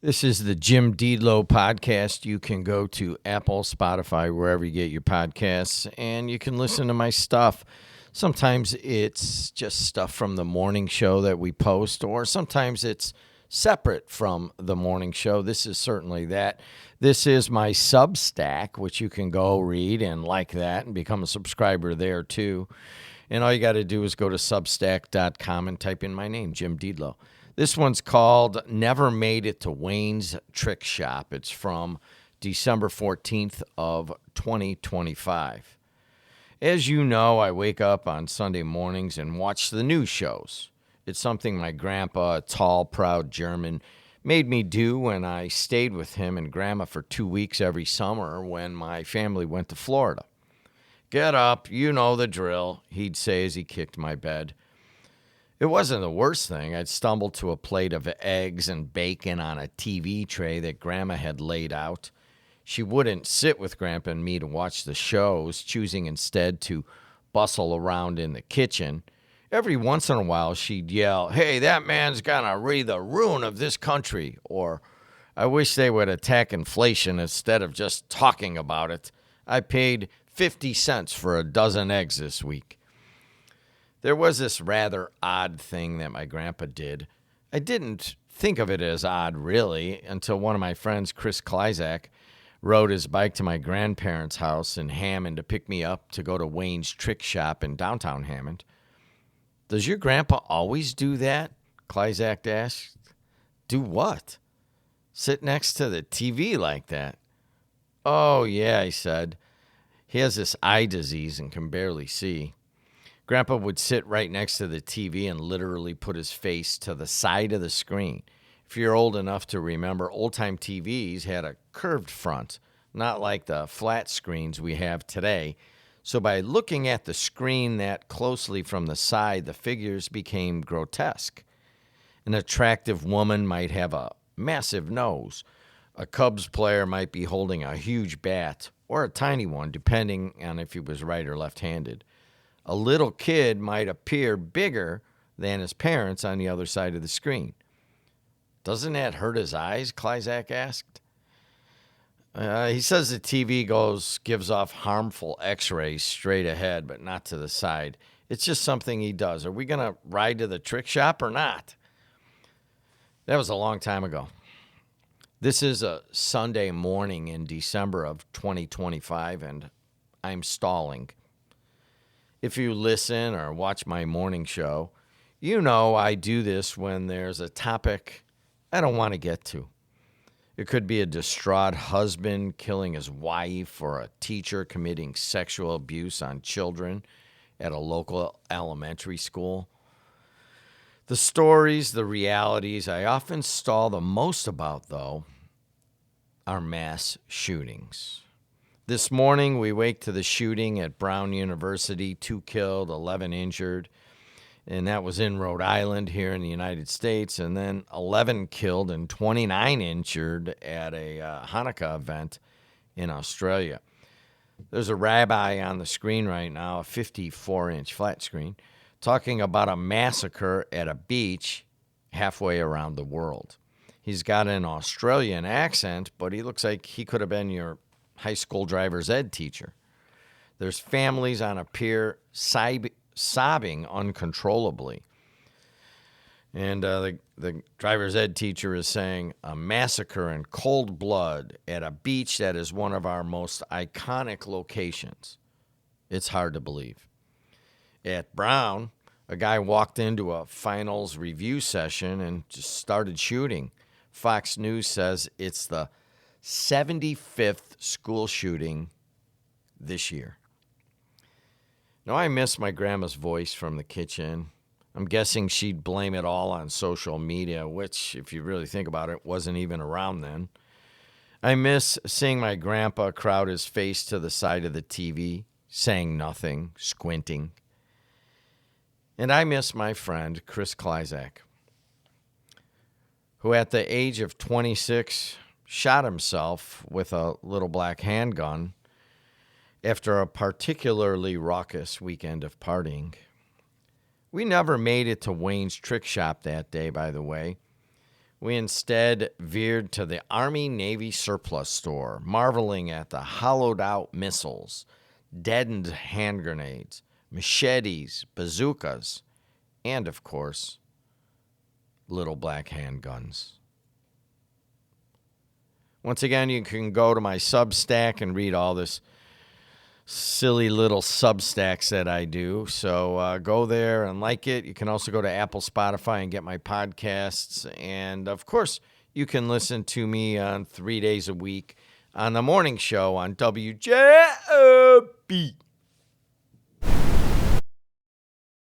This is the Jim Deedlow podcast. You can go to Apple, Spotify, wherever you get your podcasts, and you can listen to my stuff. Sometimes it's just stuff from the morning show that we post, or sometimes it's separate from the morning show. This is certainly that. This is my Substack, which you can go read and like that and become a subscriber there too. And all you got to do is go to substack.com and type in my name, Jim Deedlow. This one's called Never Made It to Wayne's Trick Shop. It's from December 14th of 2025. As you know, I wake up on Sunday mornings and watch the news shows. It's something my grandpa, a tall, proud German, made me do when I stayed with him and Grandma for 2 weeks every summer when my family went to Florida. Get up, you know the drill, he'd say as he kicked my bed. It wasn't the worst thing. I'd stumble to a plate of eggs and bacon on a TV tray that Grandma had laid out. She wouldn't sit with Grandpa and me to watch the shows, choosing instead to bustle around in the kitchen. Every once in a while, she'd yell, "Hey, that man's gonna read the ruin of this country," or, "I wish they would attack inflation instead of just talking about it. I paid 50 cents for a dozen eggs this week." There was this rather odd thing that my grandpa did. I didn't think of it as odd, really, until one of my friends, Chris Kleizak, rode his bike to my grandparents' house in Hammond to pick me up to go to Wayne's Trick Shop in downtown Hammond. "Does your grandpa always do that?" Kleizak asked. "Do what?" "Sit next to the TV like that." "Oh, yeah," I said. "He has this eye disease and can barely see." Grandpa would sit right next to the TV and literally put his face to the side of the screen. If you're old enough to remember, old-time TVs had a curved front, not like the flat screens we have today. So by looking at the screen that closely from the side, the figures became grotesque. An attractive woman might have a massive nose. A Cubs player might be holding a huge bat, or a tiny one, depending on if he was right or left-handed. A little kid might appear bigger than his parents on the other side of the screen. "Doesn't that hurt his eyes?" Kleizak asked. He says the TV gives off harmful x-rays straight ahead, but not to the side. It's just something he does. Are we going to ride to the trick shop or not? That was a long time ago. This is a Sunday morning in December of 2025, and I'm stalling. If you listen or watch my morning show, you know I do this when there's a topic I don't want to get to. It could be a distraught husband killing his wife or a teacher committing sexual abuse on children at a local elementary school. The stories, the realities I often stall the most about, though, are mass shootings. This morning, we wake to the shooting at Brown University, 2 killed, 11 injured, and that was in Rhode Island here in the United States, and then 11 killed and 29 injured at a Hanukkah event in Australia. There's a rabbi on the screen right now, a 54-inch flat screen, talking about a massacre at a beach halfway around the world. He's got an Australian accent, but he looks like he could have been your high school driver's ed teacher. There's families on a pier sobbing uncontrollably. And the driver's ed teacher is saying, "A massacre in cold blood at a beach that is one of our most iconic locations." It's hard to believe. At Brown, a guy walked into a finals review session and just started shooting. Fox News says it's the 75th school shooting this year. Now, I miss my grandma's voice from the kitchen. I'm guessing she'd blame it all on social media, which, if you really think about it, wasn't even around then. I miss seeing my grandpa crowd his face to the side of the TV, saying nothing, squinting. And I miss my friend, Chris Kleizak, who at the age of 26 shot himself with a little black handgun after a particularly raucous weekend of partying. We never made it to Wayne's Trick Shop that day, by the way. We instead veered to the Army-Navy surplus store, marveling at the hollowed-out missiles, deadened hand grenades, machetes, bazookas, and, of course, little black handguns. Once again, you can go to my Substack and read all this silly little Substacks that I do. So go there and like it. You can also go to Apple, Spotify, and get my podcasts. And, of course, you can listen to me on 3 days a week on the morning show on WJOB.